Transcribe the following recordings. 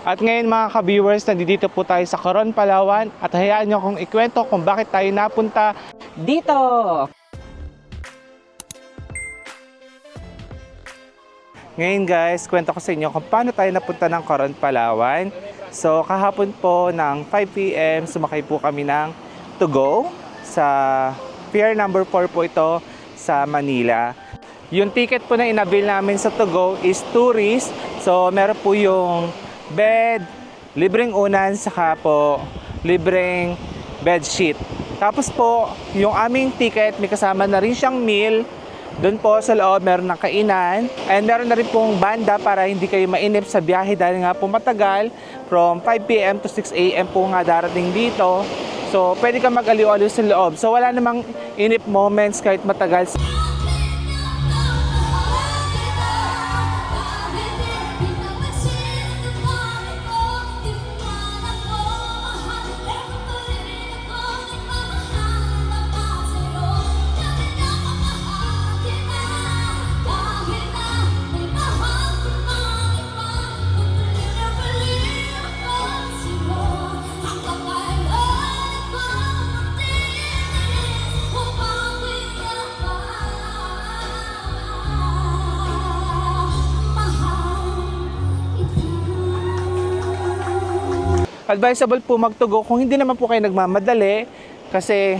At ngayon mga ka-viewers, nandito po tayo sa Coron, Palawan at hayaan nyo kong ikwento kung bakit tayo napunta dito. Ngayon guys, kwento ko sa inyo kung paano tayo napunta ng Coron, Palawan. So kahapon po ng 5 PM, sumakay po kami ng To Go sa Pier number 4 po ito sa Manila. Yung ticket po na inabil namin sa To Go is tourist. So meron po yung bed, libreng unan, saka po libreng bed sheet. Tapos po, yung aming ticket, may kasama na rin siyang meal. Doon po sa loob, meron ng kainan. And meron na rin pong banda para hindi kayo mainip sa biyahe dahil nga po matagal. From 5 PM to 6 AM po nga darating dito. So, pwede ka mag-aliw-aliw sa loob. So, wala namang inip moments kahit matagal. Advisable po mag-to-go kung hindi naman po kayo nagmamadali kasi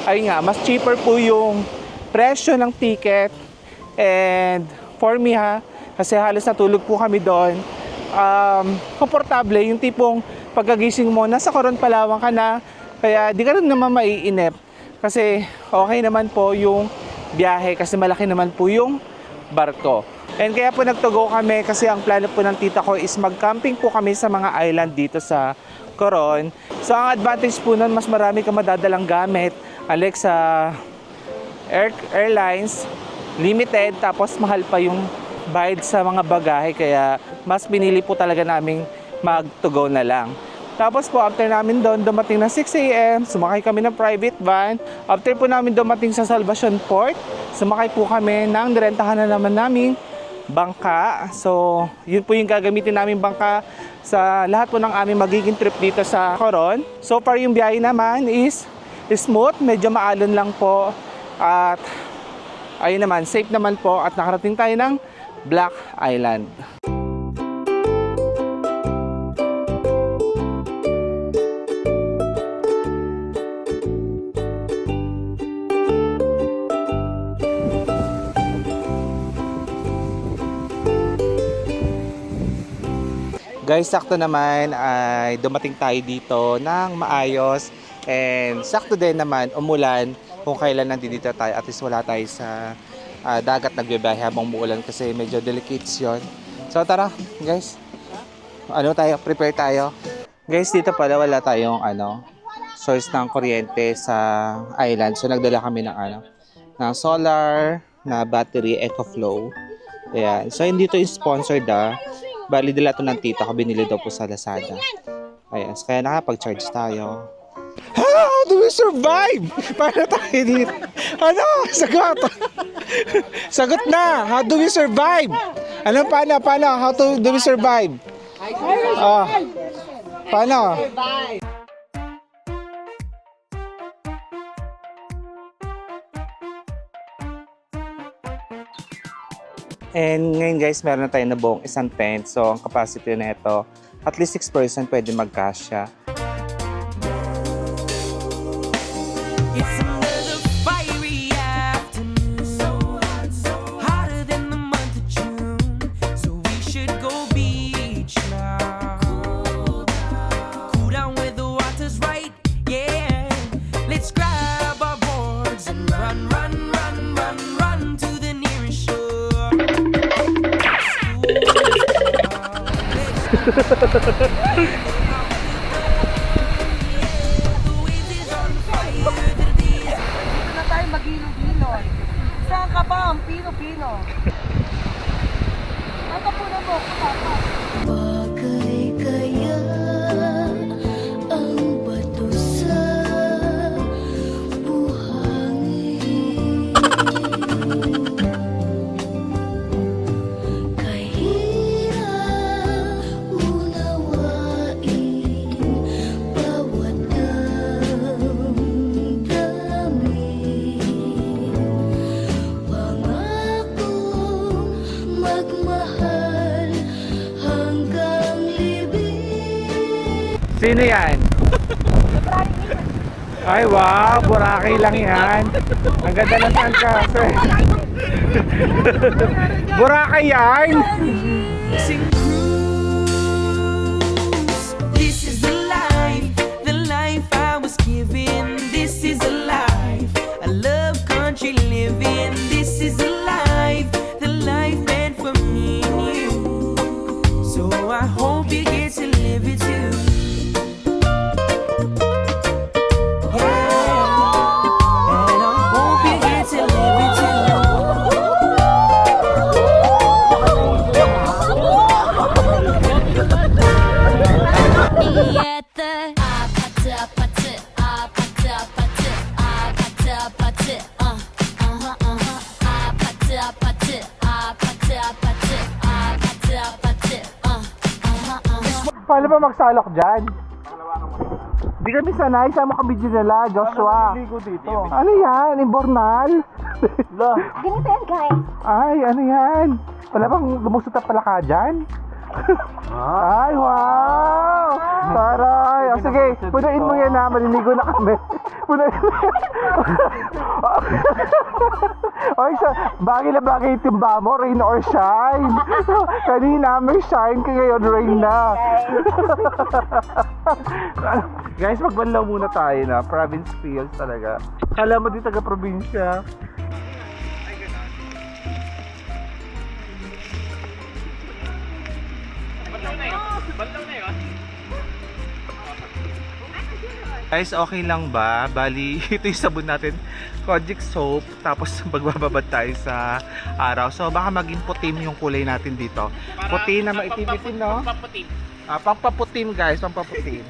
ayun nga, mas cheaper po yung presyo ng ticket. And for me kasi halos natulog po kami doon, komportable yung tipong pagkagising mo, nasa Coron, Palawan ka na, kaya di ka rin naman maiinip kasi okay naman po yung biyahe kasi malaki naman po yung barko. And kaya po nag-to-go kami kasi ang plano po ng tita ko is mag-camping po kami sa mga island dito sa Coron. So ang advantage po nun, mas marami ka madadalang gamit. Alexa Airlines, limited, tapos mahal pa yung bayad sa mga bagahe. Kaya mas pinili po talaga naming mag-to-go na lang. Tapos po after namin doon, dumating na 6 AM, sumakay kami ng private van. After po namin dumating sa Salvacion Port, sumakay po kami ng nirentahan na naman naming bangka. So, yun po yung gagamitin namin bangka sa lahat po ng aming magiging trip dito sa Coron. So far yung biyahe naman is smooth, medyo maalon lang po. At ayun naman, safe naman po at nakarating tayo ng Black Island. Guys, sakto naman ay dumating tayo dito ng maayos and sakto din naman umulan kung kailan nandito tayo, at least wala tayo sa dagat nagbibiyahe habang umuulan kasi medyo delicates yun. So tara guys, prepare tayo. Guys, dito pala wala tayong source ng kuryente sa island, so nagdala kami ng solar na battery EcoFlow. Ayan. So hindi to sponsored bali dila to ng tita ko, binili daw po sa Lazada. Ayan, so kaya nakapag-charge tayo. How do we survive? Paano tayo dito? Sagot! Sagot na! How do we survive? Paano? How do we survive? Paano? And ngayon guys, meron na tayo na buong isang tent. So ang capacity na ito, at least 6 person pwede magkasya. Dito na tayo mag-ilog-ilog. Saan ka ba ang pino-pino? Ang kapunan mo, papa. Bagay kaya ang bato sa buhangin. Kahirap unawa Sino yan? Ay, wow! Boracay lang yan. Ang ganda ng sandcastle. Boracay yan! This is the life I was given. This is the life I love country living. This is the life meant for me and you. So I hope you get to live it too. Yeah, and I hope you get to live it too. At the pata pata pata pata pata pata pata pata pata pata. Paano ba magsalok dyan? Di kami sanay, sama kami nila, Joshua. Ano yan? Imbornal? Ganito yan, guys. Ay, ano yan? Wala bang lumusot na pala ka dyan? Ay, wow! Taray! O sige, punuin mo yan na, maliligo na kami. Punuin mo yan. Oy, bagay na bagay yung timba mo, rain or shine. Kanina may shine, ngayon rain na. Guys, magbanlaw muna tayo na, province feels talaga. Kala mo di taga-probinsya. Guys, okay lang ba? Bali, ito yung sabon natin. Kojic soap. Tapos magbababad tayo sa araw. So baka maging putim yung kulay natin dito. Puti na maitim-itim, no? Pampaputim. Pampaputim, guys. Pampaputim.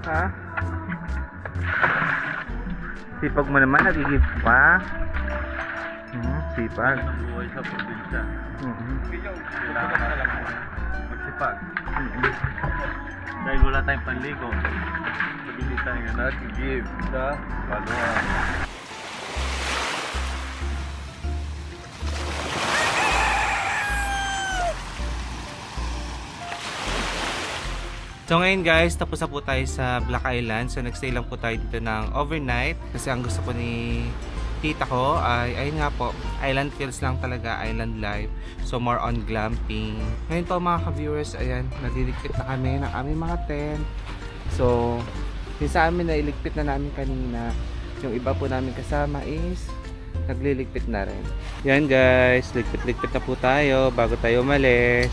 Ha? Sipag mo naman, nagigib pa. Sipag. Buhay sa probinsya. Kailangan na lang magsipag. Dahil wala tayong panligo. Pabili tayo nga nag-give sa baluan. So ngayon guys, tapos na po tayo sa Black Island. So nagstay lang po tayo dito ng overnight. Kasi ang gusto po ni tita ko ay, ayun nga po, island feels lang talaga, island life. So more on glamping. Ngayon po mga ka-viewers, ayan, naliligpit na kami ng aming mga tent. So, yung sa amin na iligpit na namin kanina. Yung iba po namin kasama is nagliligpit na rin. Yan guys, ligpit-ligpit na po tayo bago tayo umalis.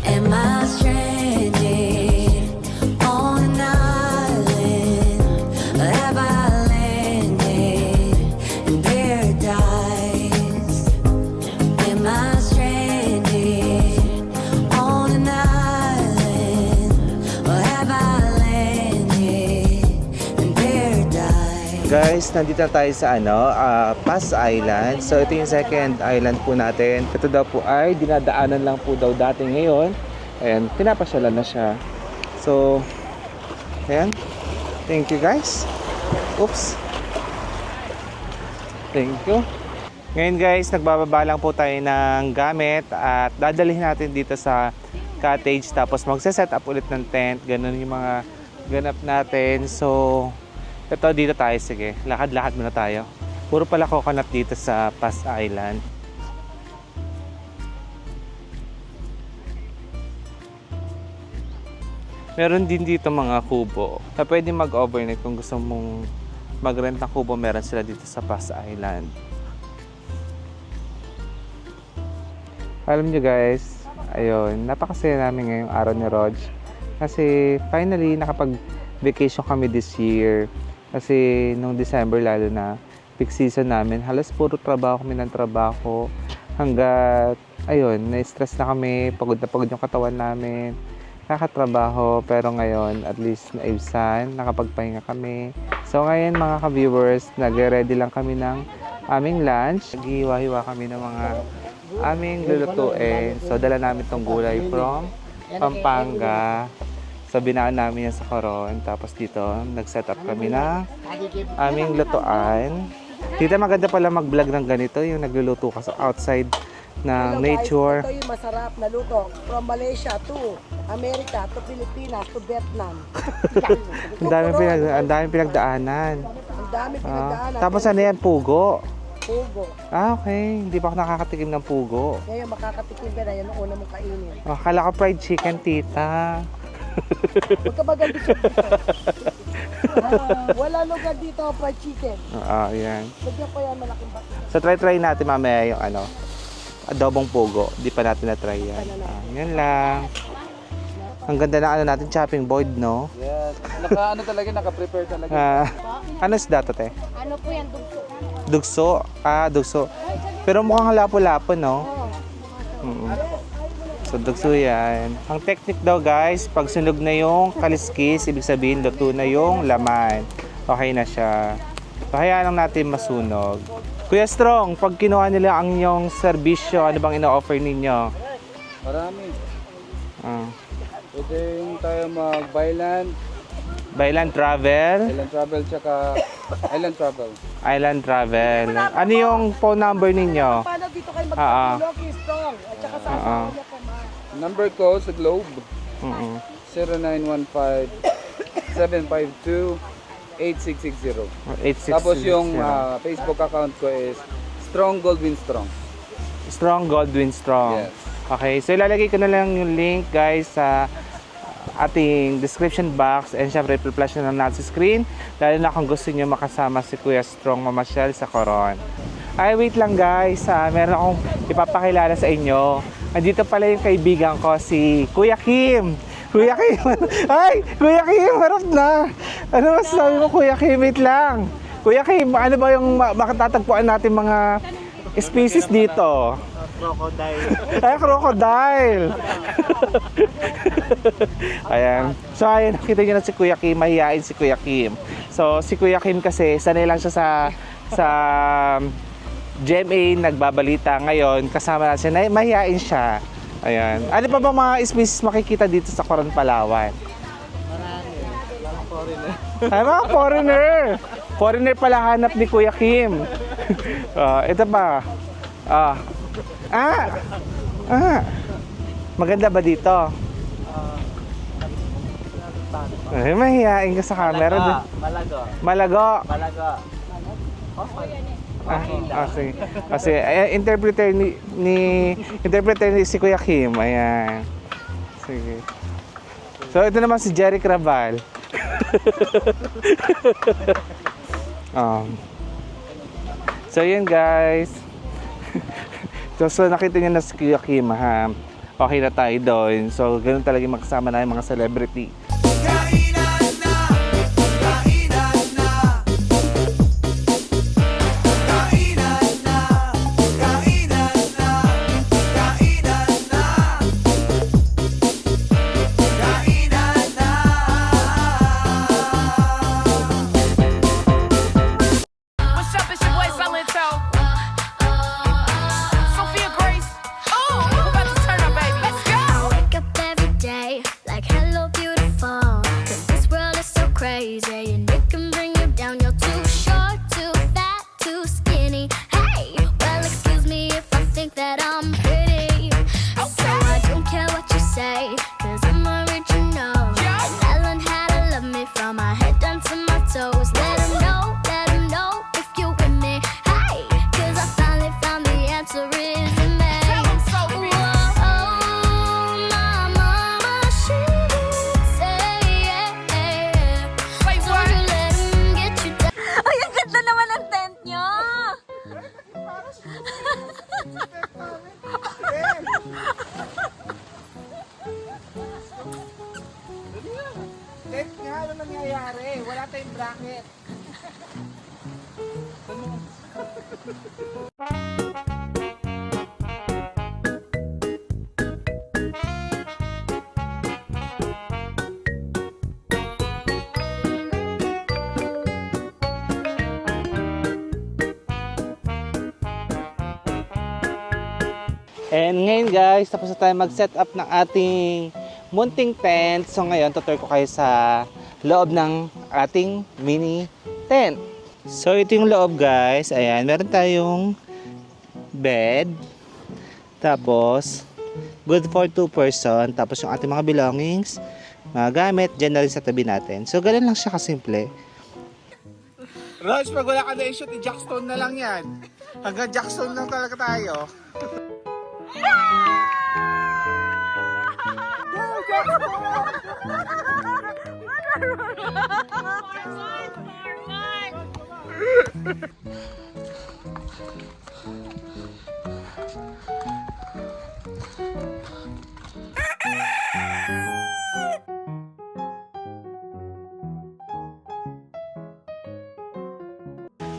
Am I stranded on an island? Or have I landed in paradise? Am I stranded on an island? Or have I landed in paradise? Guys, nandito na tayo sa Pass Island. So ito yung second island po natin. Ito daw po ay dinadaanan lang po daw dati ngayon. Ayan, pinapasyalan na siya. So, ayan. Thank you guys. Oops. Thank you. Ngayon guys, nagbababa lang po tayo ng gamit at dadalhin natin dito sa cottage. Tapos magse-set up ulit ng tent. Ganun yung mga ganap natin. So, ito dito tayo. Sige, lakad-lakad muna tayo. Puro pala coconut dito sa Pass Island. Meron din dito mga kubo na pwede mag-overnight kung gusto mong mag-rent ng kubo. Meron sila dito sa Pass Island. Alam nyo guys, ayun, napakasaya namin ngayong araw ni Rog. Kasi finally nakapag-vacation kami this year. Kasi nung December lalo na, peak season namin, halos puro trabaho kami ng trabaho. Hanggat, ayun, na-stress na kami, pagod na pagod yung katawan namin. Kakatrabaho, pero ngayon at least naibsan, nakapagpahinga kami. So ngayon mga ka-viewers, nag-ready lang kami ng aming lunch. Naghihiwa-hiwa kami ng mga aming lulutuin. So dala namin tong gulay from Pampanga. So binaan namin yan sa Coron. Tapos dito, nag-set up kami ng aming lutuan. Dito maganda pala mag-vlog ng ganito, yung nagluluto ka sa outside ng nature. Ito yung masarap na luto. From Malaysia to America to Pilipinas to Vietnam. Ang dami pinagdaanan. Ang dami pinagdaanan. Tapos ano yan, pugo. Pugo. Okay. Hindi pa ako nakakatikim ng pugo. Ngayon makakatikim ka na yan ang una mong kainin. Akala ko fried chicken, tita. Huwag ka maganda siya. Wala lugar dito fried chicken. Yan. Lagyan pa yan malaking bato. So try natin mamaya yung adobong pugo. Di pa natin na-try yan. Yan lang. Ang ganda na natin, chopping board, no? Yes. Naka-prepare talaga. Ano isda to, te? Ano po yan, dugso? Dugso. Dugso. Pero mukhang lapo-lapo, no? So, dugso yan. Ang technique daw, guys, pag sunog na yung kaliskis, ibig sabihin, luto na yung laman. Okay na siya. So, hayaan lang natin masunog. Kuya Strong, pag kinuha nila ang inyong serbisyo, ano bang ino-offer ninyo? Marami. Ah. Pwede tayo mag-Byland, Byland Travel? Island Travel, tsaka Island Travel. Island Travel. Ano yung phone number ninyo? Paano dito kayo Ah, magpapilog strong? At saka sa asawa niya po, ma. Number ko sa Globe, Mm-mm. 0915-752-8660. 8660. Tapos yung Facebook account ko is Strong Goldwyn Strong. Strong Goldwyn Strong. Yes. Okay, so ilalagay ko na lang yung link, guys, sa ating description box, and syempre i-flash na lang natin sa screen, lalo na kung gusto niyo makasama si Kuya Strong mamasyal sa Coron. Ay, wait lang, guys, meron akong ipapakilala sa inyo. Andito pala yung kaibigan ko, si Kuya Kim. Kuya Kim! Ay! Kuya Kim! Harap na! Ano masasabi mo, Kuya Kim? Wait lang! Kuya Kim, ano ba yung makatatagpuan natin mga species dito? Crocodile. Ay, crocodile! Ayan. So, ayan, nakita nyo na si Kuya Kim, mahihain si Kuya Kim. So, si Kuya Kim kasi, sanay lang siya sa GMA, nagbabalita ngayon, kasama na siya, mahihain siya. Ayan. Ano pa ba mga species makikita dito sa Coron, Palawan? Marami. Mga foreigner. Ay, mga foreigner. Foreigner pala hanap ni Kuya Kim. Ito pa. Maganda ba dito? Ay, mahihain ka sa camera. Malago. Okay. Kasi interpreter ni si Kuya Kim. Ayan. Sige. So ito naman si Jerry Craval. So yun, guys. So nakita niyo na si Kuya Kim, ha. Okay na tayo doon. So ganoon talaga makasama na yung mga celebrity. What's up, it's your boy Silento. Sophia Grace. Oh, we're about to turn up, baby. Let's go. I wake up every day like hello beautiful, 'cause this world is so crazy and it can bring you down. You're too short, too fat, too skinny. Hey, well excuse me if I think that I'm pretty. So I don't care what you say, 'cause I'm original. And I learned how to love me from my head down to my toes. Let 'em know if you with me. Hey, 'cause I finally found the answer is in me. Tell 'em, Sophie. My mama, she did say, Wait, don't what? you let 'em get you down. Ay, ang ganda naman ang tent nyo! Tent nga, ano nangyayari? Wala tayong bracket. And ngayon, guys, tapos na tayo mag-set up ng ating munting tent. So ngayon, tutur ko kayo sa loob ng ating mini tent. So ito yung loob guys. Ayan, meron tayong bed. Tapos, good for 2 person. Tapos yung ating mga belongings, mga gamit, dyan na rin sa tabi natin. So ganun lang siya kasimple. Raj, pag wala ka na i-shoot, i-jackstone na lang yan. Hanggang jackstone lang talaga tayo.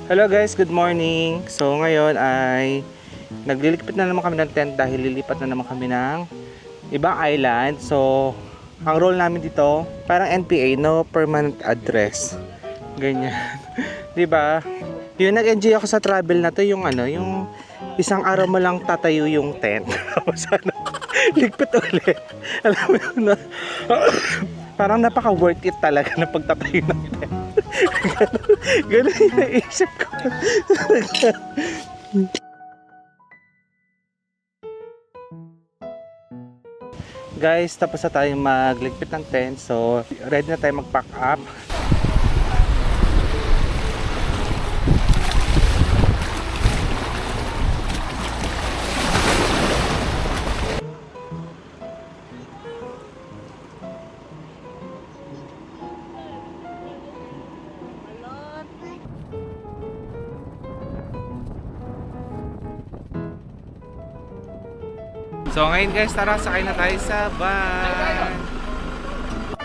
Hello guys, good morning. So ngayon ay naglilipat na naman kami ng tent dahil lilipat na naman kami ng ibang island. So ang role namin dito, parang NPA, no permanent address. Ganyan. 'Di ba? Yung nag-enjoy ako sa travel na to, yung yung isang araw mo lang tatayo yung tent. Tapos ligpit ulit. Alam mo yun, parang napaka worth it talaga na pagtatayo ng tent. Ganun yung naisip ko. Guys, tapos na tayong magligpit ng tent. So, ready na tayo mag-pack up. So ngayon guys, tara sakay na tayo sa van.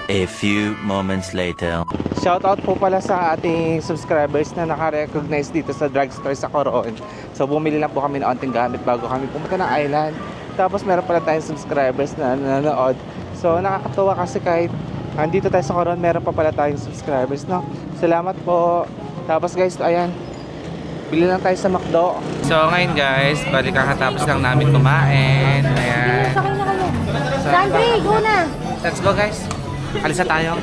A few moments later. Shoutout po pala sa ating subscribers na naka-recognize dito sa drugstore sa Coron. So bumili lang po kami ng onting gamit bago kami pumunta ng island. Tapos meron pala tayong subscribers na nanonood. So nakakatuwa kasi kahit andito tayo sa Coron, meron pa pala tayong subscribers, no? Salamat po. Tapos guys, ayan, bili lang tayo sa McDo. So ngayon guys, balik kakatapos lang namin kumain. Ayan. Sandri, go na! Let's go guys. Alisa tayo.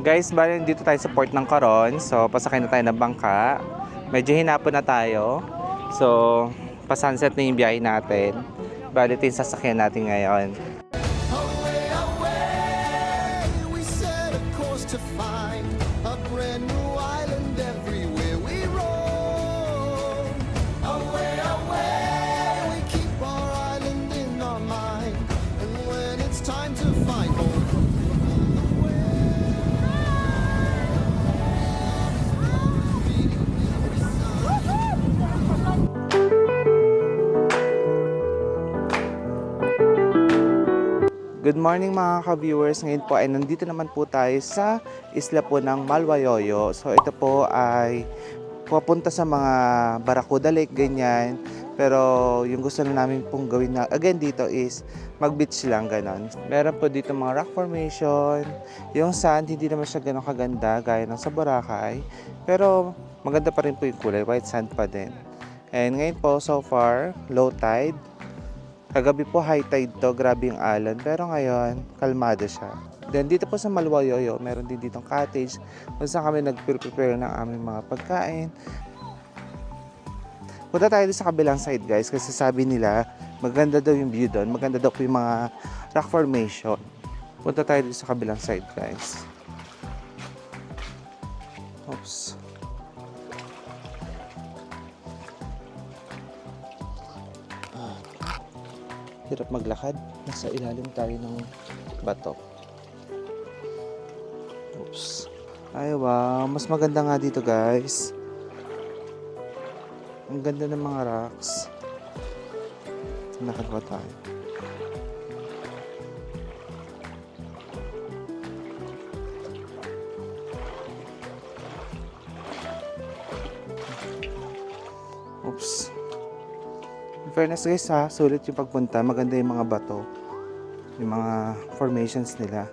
Guys, bali dito tayo sa port ng Coron. So pasakay na tayo ng bangka. Medyo hinapon na tayo. So pa-sunset na yung biyahe natin. Bali ito yung sasakyan natin ngayon. Good morning mga ka-viewers. Ngayon po ay nandito naman po tayo sa isla po ng Malwayoyo. So ito po ay pupunta sa mga Barracuda Lake, ganyan. Pero yung gusto na namin pong gawin na again dito is mag-beach lang, ganon. Meron po dito mga rock formation. Yung sand, hindi naman siya ganon kaganda gaya ng sa Boracay. Pero maganda pa rin po yung kulay, white sand pa din. And ngayon po, so far, low tide. Kagabi po high tide to, grabe yung alon. Pero ngayon, kalmado siya. Then dito po sa Malwayoyo, meron din ditong cottage kung saan kami nag-prepare ng aming mga pagkain. Punta tayo sa kabilang side guys, kasi sabi nila maganda daw yung view doon. Maganda daw po yung mga rock formation. Punta tayo dito sa kabilang side guys. Oops. Hirap maglakad. Nasa ilalim tayo ng bato. Oops. Ay wow, mas maganda nga dito guys. Ang ganda ng mga rocks. Nakagawa tayo. Oops. In fairness guys ha, sulit yung pagpunta. Maganda yung mga bato. Yung mga formations nila.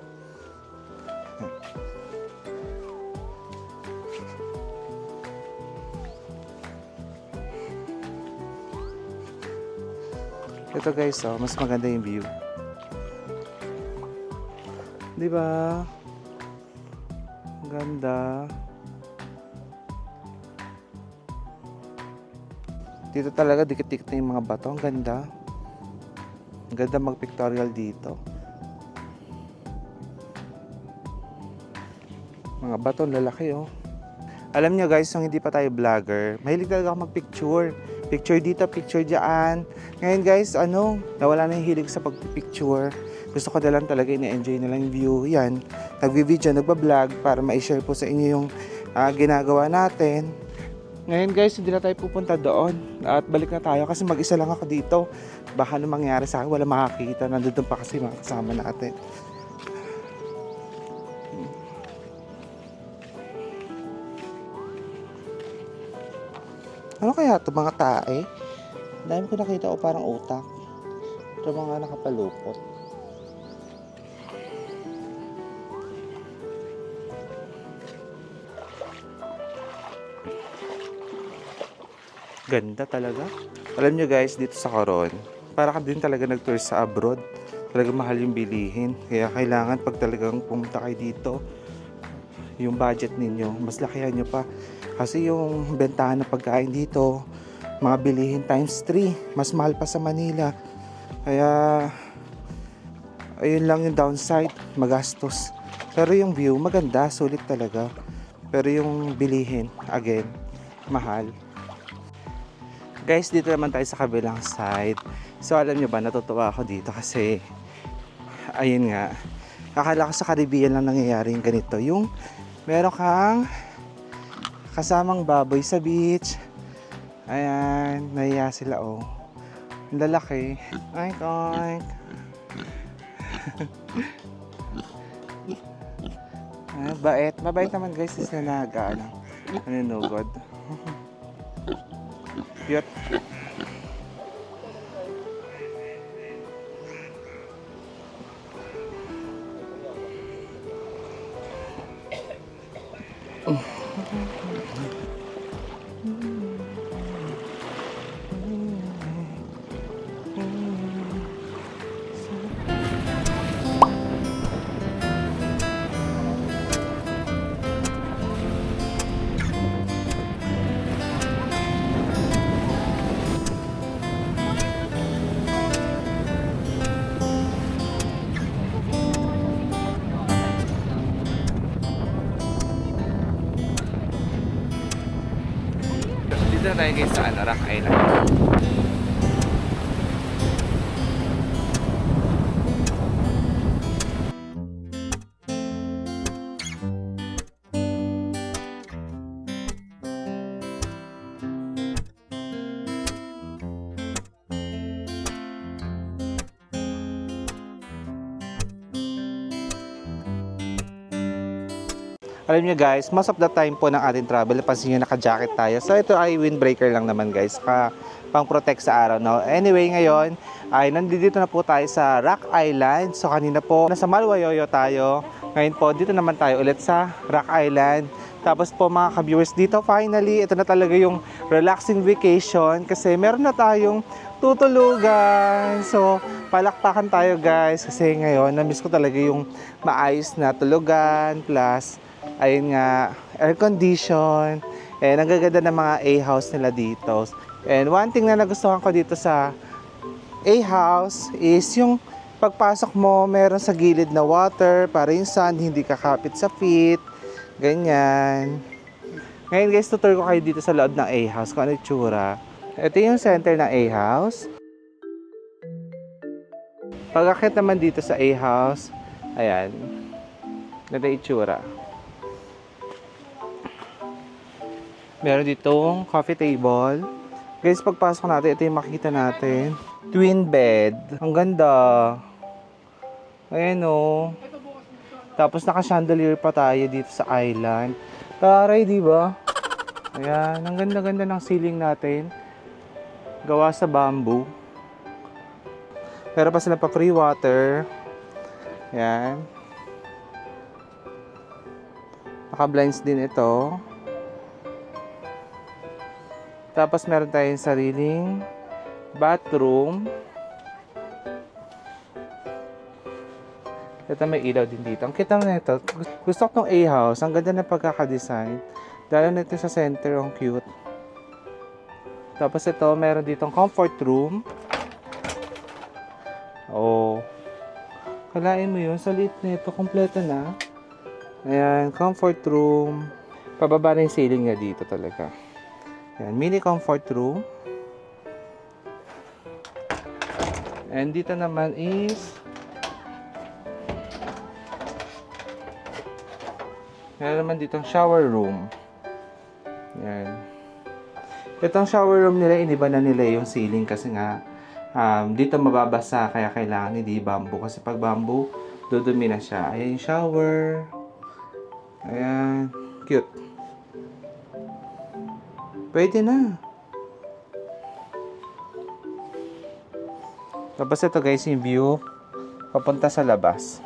Ito guys, oh, mas maganda yung view. Di ba? Ang ganda. Dito talaga dikit-dikit na yung mga bato. Ang ganda. Ang ganda mag-pictorial dito. Mga bato, lalaki oh. Alam nyo guys, kung hindi pa tayo vlogger, mahilig talaga ako mag-picture. Picture dito, picture dyan. Ngayon guys, nawala na yung hilig sa pag-picture. Gusto ko na lang talaga, ina-enjoy na lang yung view. Yan, nagvi-video, nagba-vlog para ma-share po sa inyo yung ginagawa natin. Ngayon guys, hindi na tayo pupunta doon. At balik na tayo kasi mag-isa lang ako dito. Baka ano mangyari sa akin, wala makakita. Nandun pa kasi mga kasama natin. Ano kaya ito mga tae? Dahil ko nakita o parang utak. Ito mga nakapalupot. Ganda talaga. Alam nyo guys, dito sa Coron, para ka din talaga nag-tour sa abroad. Talaga mahal yung bilihin. Kaya kailangan pag talagang pumunta kayo dito, yung budget ninyo, mas lakihan nyo pa. Kasi yung bentahan ng pagkain dito, mga bilihin times 3, mas mahal pa sa Manila. Kaya, ayun lang yung downside, magastos. Pero yung view, maganda, sulit talaga. Pero yung bilihin, again, mahal. Guys, dito naman tayo sa kabilang side. So, alam nyo ba, natutuwa ako dito kasi, ayun nga, akala ko sa Caribbean lang nangyayari yung ganito. Yung, meron kang kasamang baboy sa beach. Ayan, nahiya sila oh. Ang lalaki. Oink, oink. Bait. Mabait naman guys, is na nanunugod. Cute. Dito na tayo guys sa Rock Island. Alam nyo guys, most of the time po ng ating travel, napansin nyo naka-jacket tayo. So ito ay windbreaker lang naman guys, pang-protect sa araw. No? Anyway, ngayon ay nandito na po tayo sa Rock Island. So kanina po, nasa Malwayoyo tayo. Ngayon po, dito naman tayo ulit sa Rock Island. Tapos po mga ka-viewers dito, finally, ito na talaga yung relaxing vacation kasi meron na tayong tutulugan. So, palakpakan tayo guys kasi ngayon, na-miss ko talaga yung maayos na tulugan plus ayun nga, air condition. And ang gaganda ng mga A-house nila dito. And one thing na nagustuhan ko dito sa A-house is yung pagpasok mo, meron sa gilid na water para yung sand hindi kakapit sa feet. Ganyan. Ngayon guys, tutur ko kayo dito sa loob ng A-house kung ano yung tsura. Ito yung center ng A-house. Pag-akit naman dito sa A-house, ayan. Ito yung tsura. Meron ditong coffee table. Guys, pagpasok natin, ito yung makikita natin. Twin bed. Ang ganda. Ayan o. Tapos naka-chandelier pa tayo dito sa island. Taray, di ba? Ayan, ang ganda-ganda ng ceiling natin. Gawa sa bamboo. Pero pa sila pa free water. Ayan. Naka-blinds din ito. Tapos meron tayong sariling bathroom. Ito may ilaw din dito. Ang kita na ito. Gusto ko tong A-house. Ang ganda ng pagkakadesign. Lalo na ito sa center. Ang cute. Tapos ito, meron ditong comfort room. Oh. Kalain mo yun. Sa liit na ito. Kompleto na. Ayan. Comfort room. Pababa na yung ceiling niya dito talaga. Ayan. Mini comfort room. And dito naman is meron naman ditong shower room. Yan. Itong shower room nila, iniba na nila yung ceiling kasi nga dito mababasa kaya kailangan hindi bamboo. Kasi pag bamboo, dudumi na siya. Ayan yung shower. Ayan. Cute. Pwede na. Tapos ito guys, yung view papunta sa labas.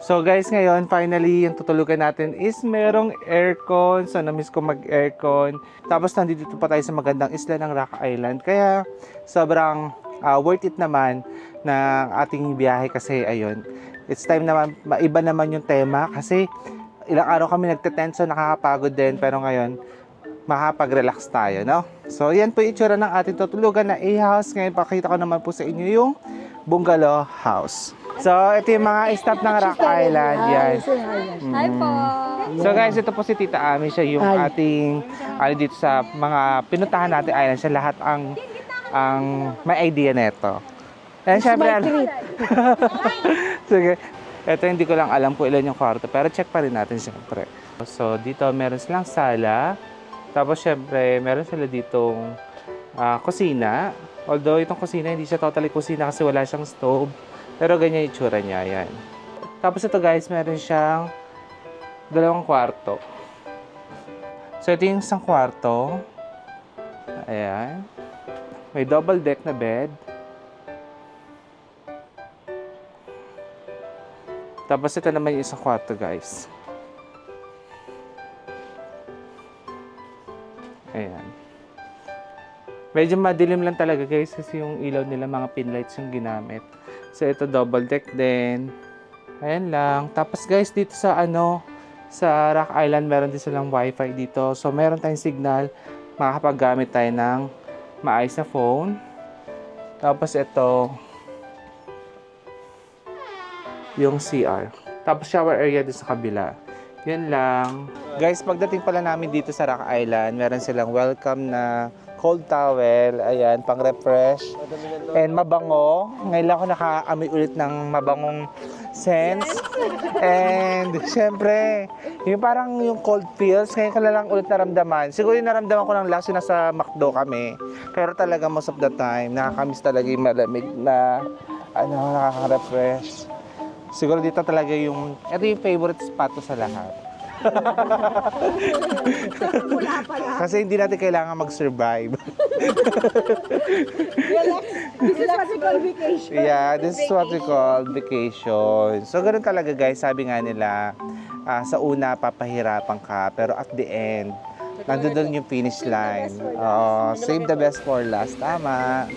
So guys, ngayon finally yung tutulugan natin is merong aircon. So na-miss ko mag-aircon. Tapos nandito pa tayo sa magandang isla ng Rock Island. Kaya sobrang worth it naman ng ating biyahe kasi ayun, it's time naman, maiba naman yung tema kasi ilang araw kami nagte-tent so nakakapagod din pero ngayon makapag-relax tayo, no? So yan po yung itsura ng ating tutulugan na A-house. Ngayon pakita ko naman po sa inyo yung bungalow house. So ito yung mga staff ng Rock Island. Yan. Hi po. So guys, ito po si Tita Ami, siya yung ating dito sa mga pinuntahan natin island, siya lahat ang may idea nito. And syempre, sige. Ito hindi ko lang alam kung ilan yung kwarto, pero check pa rin natin syempre. So dito meron silang sala. Tapos syempre, meron sila ditong kusina. Although itong kusina hindi siya totally kusina kasi wala siyang stove. Pero ganyan yung itsura niya, yan. Tapos ito guys, meron siyang 2 kwarto. So ito yung isang kwarto. Ayan. May double deck na bed. Tapos ito naman yung isang kwarto, guys. Ayan. Medyo madilim lang talaga, guys, kasi yung ilaw nila, mga pin lights yung ginamit. So ito double deck din. Ayan lang. Tapos guys, dito sa sa Rock Island, meron din silang wifi dito. So meron tayong signal. Makakapaggamit tayo ng maayos na phone. Tapos ito yung CR. Tapos shower area dito sa kabila. Yan lang. Guys, pagdating pala namin dito sa Rock Island, meron silang welcome na cold towel. Ayan, pang refresh. And mabango. Ngayon lang ako nakaamoy ulit ng mabangong scents. And syempre, yung parang yung cold feels, ngayon ko na lang ulit naramdaman. Siguro yung naramdaman ko lang last yung nasa McDo kami. Pero talaga most of the time, nakakamiss talaga yung malamig na nakaka-refresh. Siguro dito talaga ito yung favorite spot ko sa lahat. Kasi hindi natin kailangan mag-survive. This is what we call vacation. Yeah, this is what we call vacation. So, ganun talaga guys, sabi nga nila, sa una papahirapan ka, pero at the end, nandun yung finish line. Save the best for last. Tama.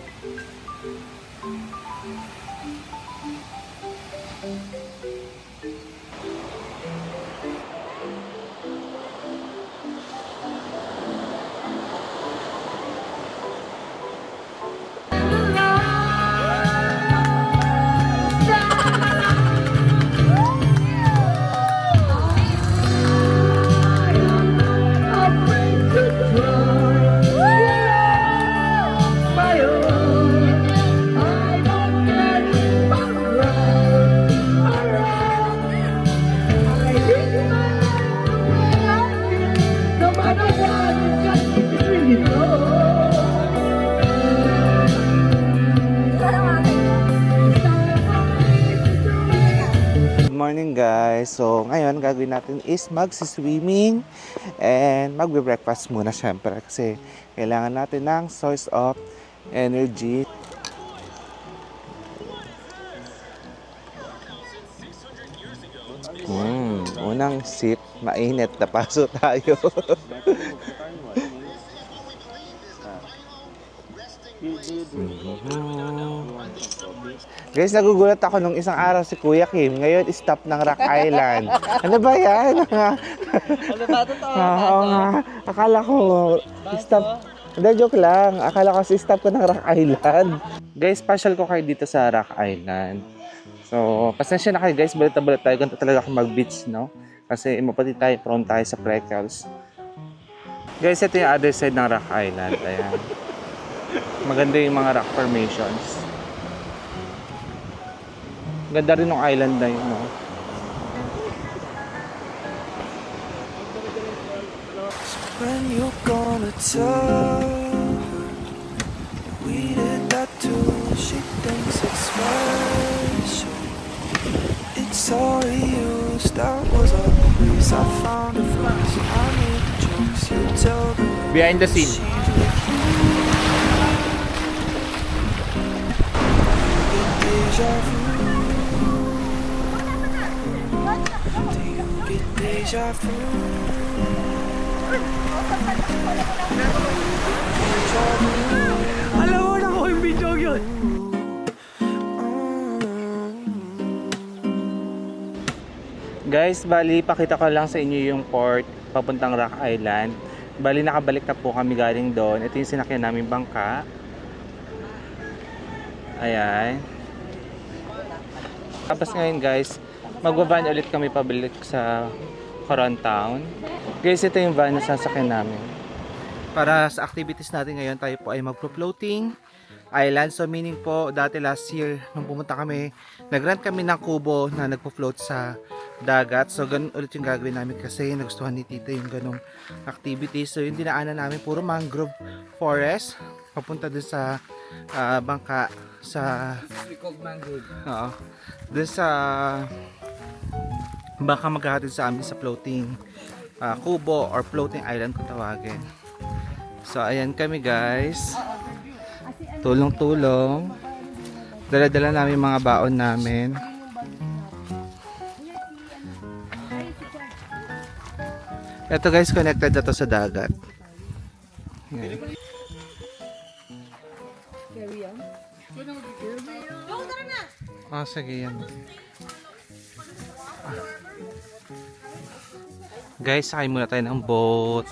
Morning guys. So ngayon gagawin natin is magsi-swimming and magbe-breakfast muna syempre kasi kailangan natin ng source of energy. Unang sip, mainit na paso tayo. Guys, nagugulat ako nung isang araw si Kuya Kim. Ngayon, stop ng Rock Island. Ano ba yan? Ano ba ito? Oo nga. Akala ko, stop. Hindi, joke lang. Akala ko si stop ko ng Rock Island. Guys, special ko kayo dito sa Rock Island. So, pasensya na kayo guys. Balit-balit tayo. Ganito talaga ako mag-beach, no? Kasi mapati tayo, prone tayo sa freckles. Guys, ito yung other side ng Rock Island. Ayan. Maganda yung mga rock formations. Ganda rin ng island na yun, no? When you gonna tell? We did that too. She thinks it's special. It's all used. That was a place I found a phrase. I made the jokes. You tell the Behind the scene. deja vu. Do you get deja vu? Alam mo na ko yung video yun. Guys, bali, pakita ko lang sa inyo yung port papuntang Rock Island. Bali, nakabalik na po kami galing doon. Ito yung sinakyan namin bangka. Ayan. Tapos ngayon guys, magwa-van ulit kami pabalik sa Coron Town. Guys, ito yung van na sasakyan namin. Para sa activities natin ngayon, tayo po ay magpo-floating island. So meaning po, dati last year, nung pumunta kami, nag-rent kami ng kubo na nagpo-float sa dagat. So ganun ulit yung gagawin namin kasi nagustuhan ni Tita yung ganong activities. So yung dinaanan namin, puro mangrove forest. Papunta dun sa bangka sa mangrove. Oo. Dun sa bangka maghahatid sa amin sa floating kubo or floating island kung tawagin. So ayan kami guys. Tulong-tulong. Dala-dala namin mga baon namin. Ito guys, connected na to sa dagat. Ayan. Sige yan. Guys, sakay muna tayo ng boat.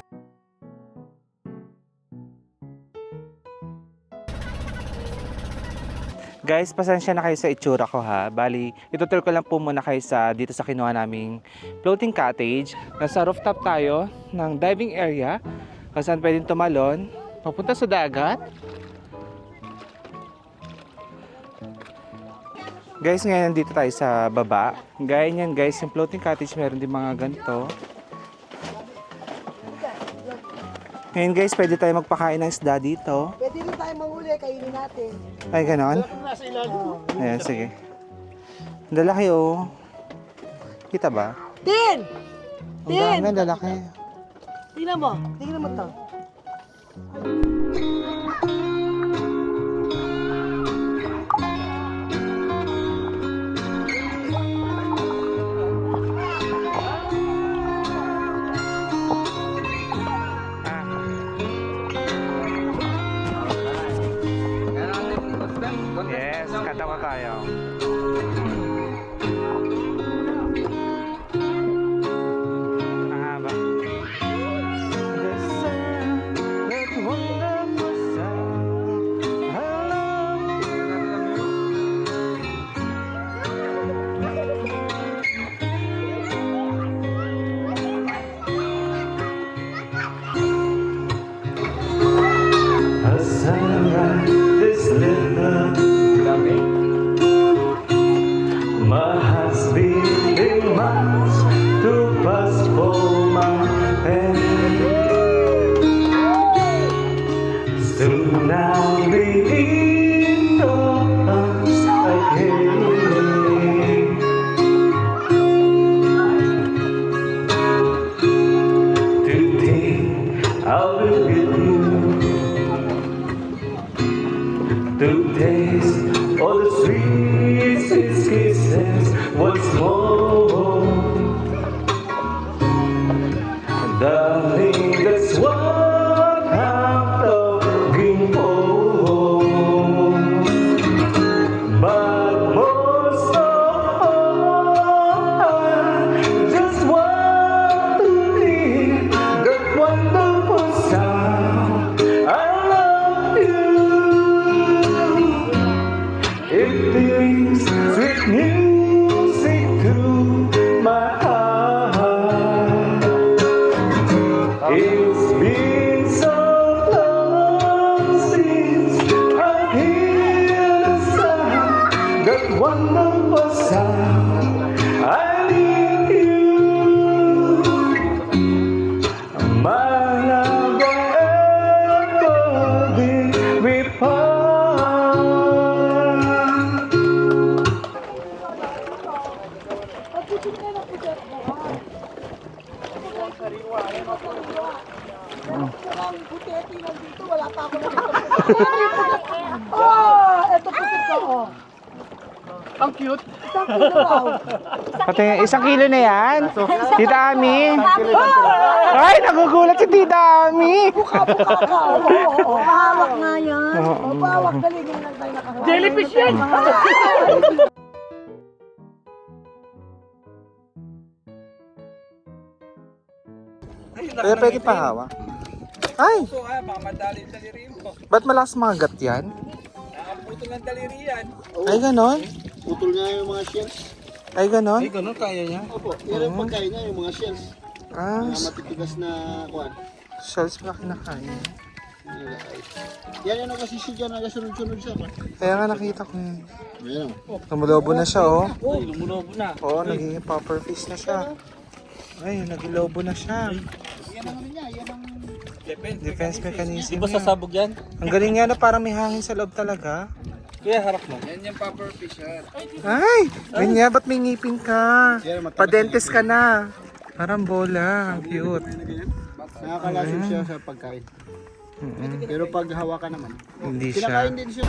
Guys, pasensya na kayo sa itsura ko ha. Bali, itutur ko lang po muna kayo dito sa kinuha naming floating cottage. Nasa rooftop tayo ng diving area kung saan pwedeng tumalon papunta sa dagat. Guys, ngayon dito tayo sa baba. Gaya niyan guys, yung floating cottage meron din mga ganito. Ngayon guys, pwede tayo magpakain ng isda dito. Pwede rin tayo manghuli, kainin natin. Ay, ganon? Ayan, sige. Ang lalaki oh. Kita ba? Tin! Ang dami, ang lalaki. Tingnan mo. Tingnan mo to. Yes, kanta mo tayo. Mahaba. The sound, that wonderful sound. Hello. A sunrise is lit up. My heart's beating miles to pass for my head. Soon I'll be indoors again. Today I'll be with you to taste all the sweet kisses once more. Darling, that's what I'm looking for. But most of all, I just want to hear that wonderful sound. I love you. It brings sweet music to my heart. It's been so long since I hear the sound, that wonderful sound. I need you, my love, forever did we part. Wala pa ako nakita. Oh, eto pusit ko. Oh. Ang cute. Isang kilo raw. Pati, 1 kilo na yan. Tita Ami. Ay, nagugulat si Tita Ami. Buka-buka ka. Oo. Hawak nga yan. O, bawak. Galing lang tayo nakahawak. Jellyfish yan. Kaya pwede pa hawak. Ay! Ba't malakas mga gat yan? Nakaputol ng daliri yan. Ay, ganon? Putol nga yung mga shells. Ay, ganon? Ay, ganun kaya niya. Opo, yan ang pagkain niya, yung mga shells. Ah, Mga matitigas na kuwan. shells pala kinakain. Yan yung nagasisi dyan, nagasunod-sunod siya. Kaya nga nakita ko yun. Ayan o. Tumulobo na siya, oh. Ay, lumulobo na. Oo, naging popper fish na siya. Ay, nagilobo na siya. Yan ang ano niya, yan ang... Defense mechanism Di ba niya. sasabog yan? Ang galing niya na parang may hangin sa loob talaga. Kuya, harap mo. Yan yung popper fish yan. Ay! Ganyan, ba't may ngipin ka? Yan, matalas Padentes ka na. Parang bola. Ang cute. Nakakalasim siya sa pagkain. Pero pag hawakan naman, Hindi siya. kinakain din siya.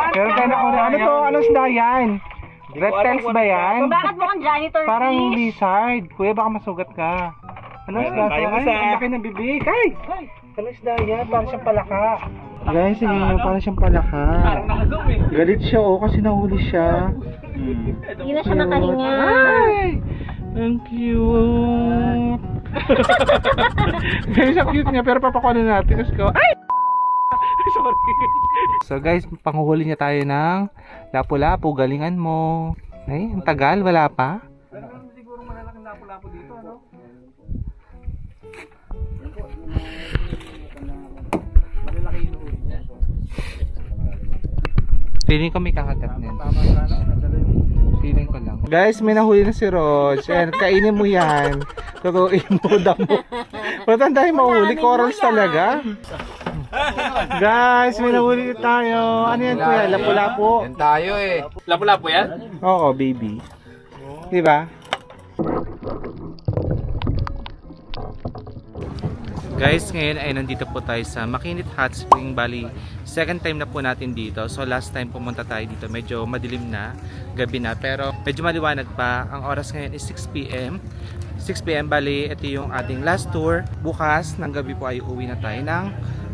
Pero tayo na ano to? Anong isda yan? Reptiles ba yan? Bakit mo kang janitor Parang fish? lizard. Kuya, baka masugat ka. Anong isda to? Ay, ang laki ng bibig. Ay! Anong isda yan? Parang siyang palaka. Guys, parang siyang palaka. Galit siya kasi nahuli siya. Hindi na siya nakahinga. Ay! Ang cute! Guys, ang cute niya pero papakuha natin. Let's go. Ay! Sorry. So guys, panghuhuli niya tayo ng lapu-lapu. Galingan mo. Ay, ang tagal. Wala pa. Siguro malalaking lapo-lapo dito, ano? Malalaki yung huli niya. Feeling ko may kakagat na yan. Feeling ko lang. Guys, may nahuli na si Rog. Ayan, kainin mo yan. Tutuin mo, damo. Ba't ang dahil mahuli? Corals talaga. Guys, may nahuli tayo. Ano yan kuya? Lapu-lapu. Yan tayo eh. Lapo-lapo yan? Oo, baby. Diba? Guys, ngayon ay nandito po tayo sa Makinit Hot Spring Valley. Second time na po natin dito. So last time pumunta tayo dito, medyo madilim na, gabi na. Pero medyo maliwanag pa. Ang oras ngayon is 6 p.m. 6 p.m. bali, ito yung ating last tour. Bukas ng gabi po ay uwi na tayo ng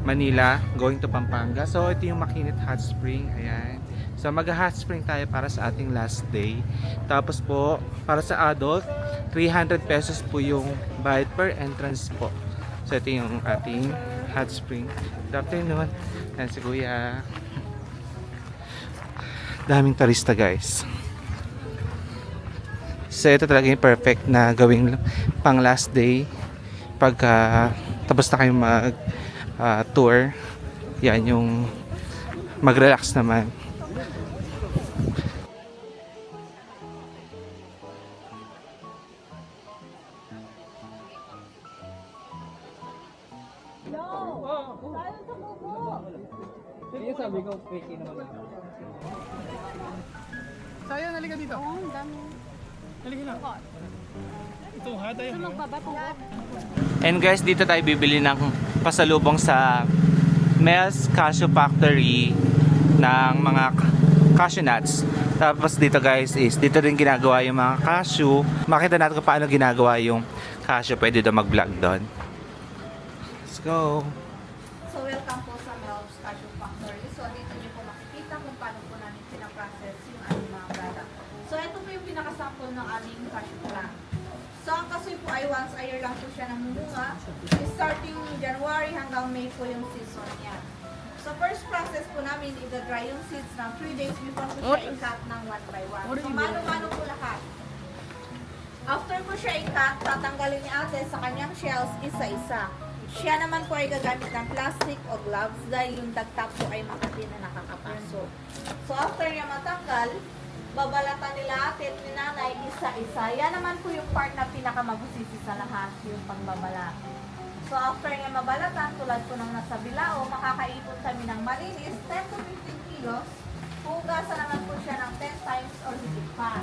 Manila, going to Pampanga. So ito yung Makinit Hot Spring. Ayan. So mag-hot spring tayo para sa ating last day. Tapos po, para sa adult, 300 pesos po yung bayad per entrance po. So ito yung ating hot spring. Good afternoon. Yan si Kuya. Daming turista guys. So ito talaga yung perfect na gawing pang last day. Pagka tapos na kayong mag tour. Yan yung mag-relax naman. Sayang, nalika dito. Oo, ang dami. Nalika na. Ito, hata yun. And guys, dito tayo bibili ng pasalubong sa Mel's Cashew Factory ng mga cashew nuts. Tapos dito guys is, dito rin ginagawa yung mga cashew. Makita natin kung paano ginagawa yung cashew. Pwede daw mag-vlog doon. Let's go. So welcome po sa Mel's Cashew Factory. So dito niyo po makikita kung paano po namin pinaprocess yung aming mga product. So ito po yung pinakasample ng aming cashew plant. So ang kasoy po ay once a year lang po siya namumunga. Starting January hanggang May po yung season niya. So first process po namin, i-dry yung seeds ng 3 days before po siya i-cut ng 1 by 1. So mano-mano po lahat. After po siya i-cut, tatanggalin ni ate sa kanyang shells isa-isa. Siya naman po ay gagamit ng plastic o gloves dahil yung dagtap po ay makati na nakakapasok. So after niya matanggal, babalatan nila ate at ni nanay isa-isa. Yan naman po yung part na pinakamabusisi sa lahat, yung pagbabalat. So after niya mabalatan, tulad po ng nasa bilao, makakaipon kami ng malinis, 10 to 15 kilos. Hugasan naman po siya ng 10 times or higit pa.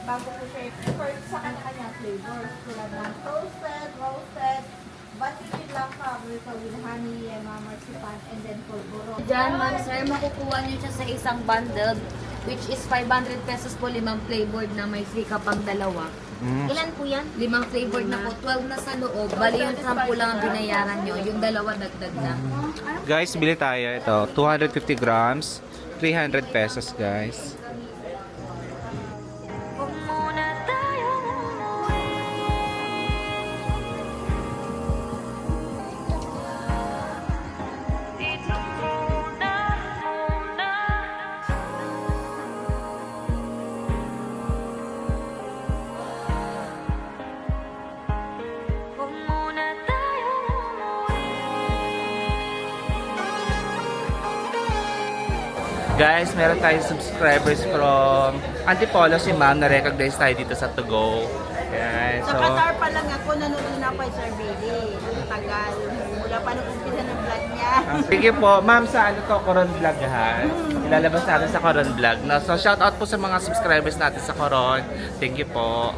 Bago po siya i-preferred sa kanya-kanyang flavors. Tulad ng toasted, roasted, vanilla blanca, with honey, marzipan, and then polvoron. Diyan, ma'am sir, makukuha niyo siya sa isang bundle, which is 500 pesos po, 5 flavored na may free kapag dalawa. Ilan po yan? 5 flavored na po, 12 na sa loob. Bali yung 10 lang ang binayaran nyo, yung dalawa dagdag na. Guys, bili tayo. Ito, 250 grams. 300 pesos guys. Guys, meron tayong subscribers from Antipolo, si Ma'am, na-recognize tayo dito sa To Go. Ayan, Sa Qatar pa lang ako, nanonood na pa Sir Billy. Tagal. Mula pa nung umpisa ng vlog niya. sige po, Ma'am, sa ano to, Coron Vlog ha? Ilalabas natin sa Coron Vlog. No? So, shout out po sa mga subscribers natin sa Coron. Thank you po.